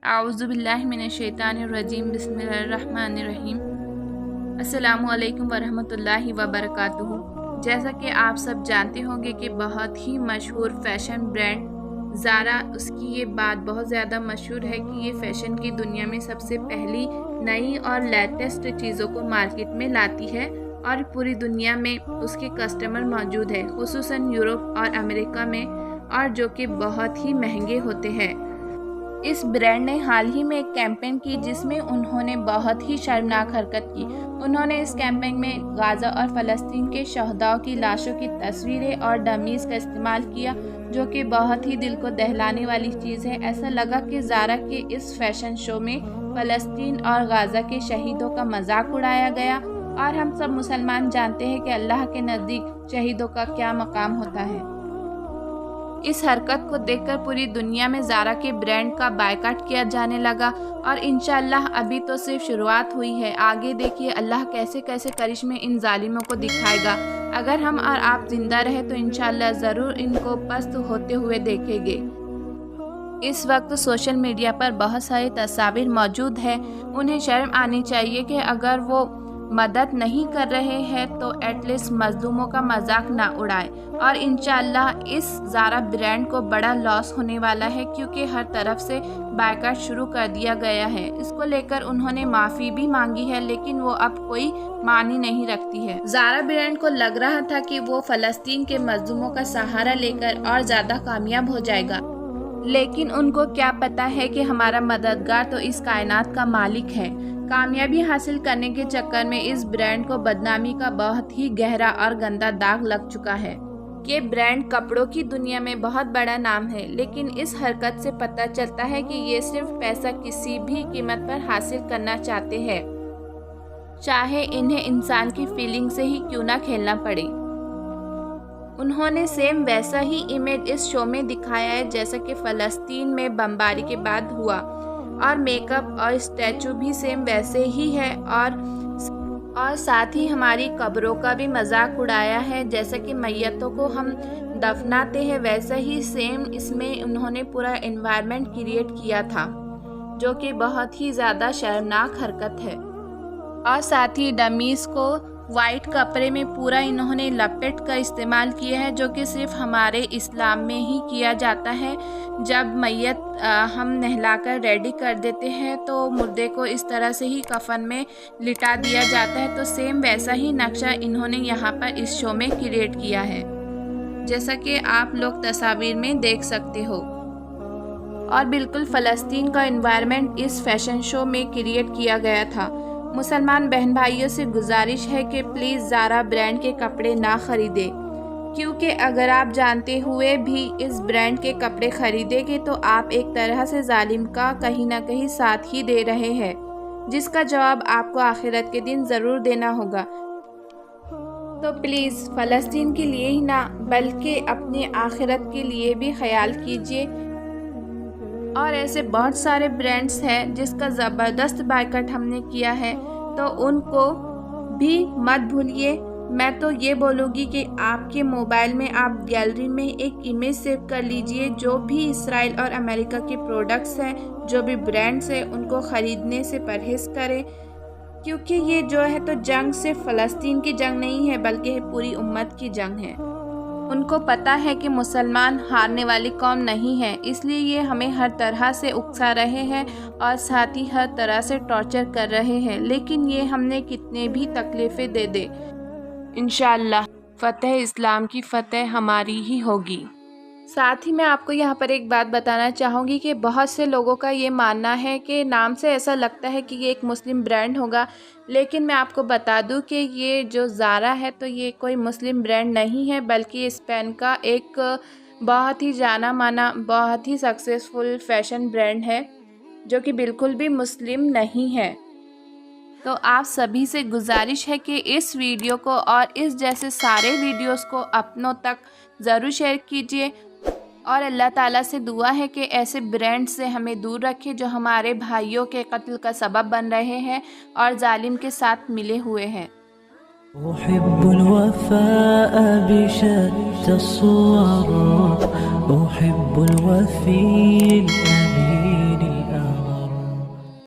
आऊज़ुबिल्लाहि मिनश्शैतानिर्रजीम बिस्मिल्लाहिर्रहमानिर्रहीम। अस्सलामु अलैकुम वरहमतुल्लाहि वबरकातुहू। जैसा कि आप सब जानते होंगे कि बहुत ही मशहूर फ़ैशन ब्रांड ज़ारा, उसकी ये बात बहुत ज़्यादा मशहूर है कि ये फ़ैशन की दुनिया में सबसे पहली नई और लेटेस्ट चीज़ों को मार्केट में लाती है और पूरी दुनिया में उसके कस्टमर मौजूद है, खुसूसन यूरोप और अमेरिका में, और जो कि बहुत ही महंगे होते हैं। इस ब्रांड ने हाल ही में एक कैंपेन की जिसमें उन्होंने बहुत ही शर्मनाक हरकत की। उन्होंने इस कैंपेन में गाज़ा और फ़लस्तीन के शहदाओं की लाशों की तस्वीरें और डमीज़ का इस्तेमाल किया, जो कि बहुत ही दिल को दहलाने वाली चीज़ है। ऐसा लगा कि ज़ारा के इस फैशन शो में फ़लस्तीन और गाज़ा के शहीदों का मजाक उड़ाया गया, और हम सब मुसलमान जानते हैं कि अल्लाह के नज़दीक शहीदों का क्या मकाम होता है। इस हरकत को देखकर पूरी दुनिया में ज़ारा के ब्रांड का बायकॉट किया जाने लगा, और इंशाअल्लाह अभी तो सिर्फ शुरुआत हुई है। आगे देखिए अल्लाह कैसे कैसे करिश्मे इन जालिमों को दिखाएगा। अगर हम और आप जिंदा रहे तो इंशाअल्लाह ज़रूर इनको पस्त होते हुए देखेंगे। इस वक्त सोशल मीडिया पर बहुत सारी तस्वीर मौजूद है। उन्हें शर्म आनी चाहिए कि अगर वो मदद नहीं कर रहे हैं तो एटलीस्ट मजलूमों का मजाक ना उड़ाएं। और इंशाअल्लाह इस ज़ारा ब्रांड को बड़ा लॉस होने वाला है, क्योंकि हर तरफ से बायकॉट शुरू कर दिया गया है। इसको लेकर उन्होंने माफ़ी भी मांगी है, लेकिन वो अब कोई मानी नहीं रखती है। ज़ारा ब्रांड को लग रहा था कि वो फ़लस्तीन के मजलूमों का सहारा लेकर और ज़्यादा कामयाब हो जाएगा, लेकिन उनको क्या पता है कि हमारा मददगार तो इस कायनात का मालिक है। कामयाबी हासिल करने के चक्कर में इस ब्रांड को बदनामी का बहुत ही गहरा और गंदा दाग लग चुका है। ये ब्रांड कपड़ों की दुनिया में बहुत बड़ा नाम है, लेकिन इस हरकत से पता चलता है कि ये सिर्फ पैसा किसी भी कीमत पर हासिल करना चाहते हैं, चाहे इन्हें इंसान की फीलिंग से ही क्यों ना खेलना पड़े। उन्होंने सेम वैसा ही इमेज इस शो में दिखाया है जैसा कि फ़लस्तीन में बमबारी के बाद हुआ, और मेकअप और स्टैचू भी सेम वैसे ही है, और साथ ही हमारी कब्रों का भी मजाक उड़ाया है। जैसा कि मैयतों को हम दफनाते हैं वैसा ही सेम इसमें उन्होंने पूरा एनवायरनमेंट क्रिएट किया था, जो कि बहुत ही ज़्यादा शर्मनाक हरकत है। और साथ ही डमीज़ को वाइट कपड़े में पूरा इन्होंने लपेट कर इस्तेमाल किया है, जो कि सिर्फ हमारे इस्लाम में ही किया जाता है। जब मैयत हम नहलाकर रेडी कर देते हैं तो मुर्दे को इस तरह से ही कफन में लिटा दिया जाता है। तो सेम वैसा ही नक्शा इन्होंने यहाँ पर इस शो में क्रिएट किया है, जैसा कि आप लोग तस्वीर में देख सकते हो। और बिल्कुल फ़लस्तीन का एनवायरनमेंट इस फैशन शो में क्रिएट किया गया था। मुसलमान बहन भाइयों से गुजारिश है कि प्लीज़ ज़ारा ब्रांड के कपड़े ना ख़रीदें, क्योंकि अगर आप जानते हुए भी इस ब्रांड के कपड़े ख़रीदेंगे तो आप एक तरह से जालिम का कहीं ना कहीं साथ ही दे रहे हैं, जिसका जवाब आपको आखिरत के दिन ज़रूर देना होगा। तो प्लीज़ फ़लस्तीन के लिए ही ना बल्कि अपनी आखिरत के लिए भी ख्याल कीजिए। और ऐसे बहुत सारे ब्रांड्स हैं जिसका ज़बरदस्त बायकॉट हमने किया है, तो उनको भी मत भूलिए। मैं तो ये बोलूँगी कि आपके मोबाइल में आप गैलरी में एक इमेज सेव कर लीजिए। जो भी इसराइल और अमेरिका के प्रोडक्ट्स हैं, जो भी ब्रांड्स हैं, उनको ख़रीदने से परहेज़ करें, क्योंकि ये जो है तो जंग सिर्फ फ़लस्तीन की जंग नहीं है बल्कि पूरी उम्मत की जंग है। उनको पता है कि मुसलमान हारने वाली कौम नहीं है, इसलिए ये हमें हर तरह से उकसा रहे हैं और साथ ही हर तरह से टॉर्चर कर रहे हैं। लेकिन ये हमने कितने भी तकलीफ़ें दे दे, इंशाअल्लाह फ़तेह इस्लाम की फ़तेह हमारी ही होगी। साथ ही मैं आपको यहाँ पर एक बात बताना चाहूँगी कि बहुत से लोगों का ये मानना है कि नाम से ऐसा लगता है कि ये एक मुस्लिम ब्रांड होगा, लेकिन मैं आपको बता दूँ कि ये जो ज़ारा है तो ये कोई मुस्लिम ब्रांड नहीं है, बल्कि स्पेन का एक बहुत ही जाना माना, बहुत ही सक्सेसफुल फैशन ब्रांड है, जो कि बिल्कुल भी मुस्लिम नहीं है। तो आप सभी से गुजारिश है कि इस वीडियो को और इस जैसे सारे वीडियोस को अपनों तक ज़रूर शेयर कीजिए, और अल्लाह ताला से दुआ है कि ऐसे ब्रांड से हमें दूर रखे जो हमारे भाइयों के कत्ल का सबब बन रहे हैं और जालिम के साथ मिले हुए हैं।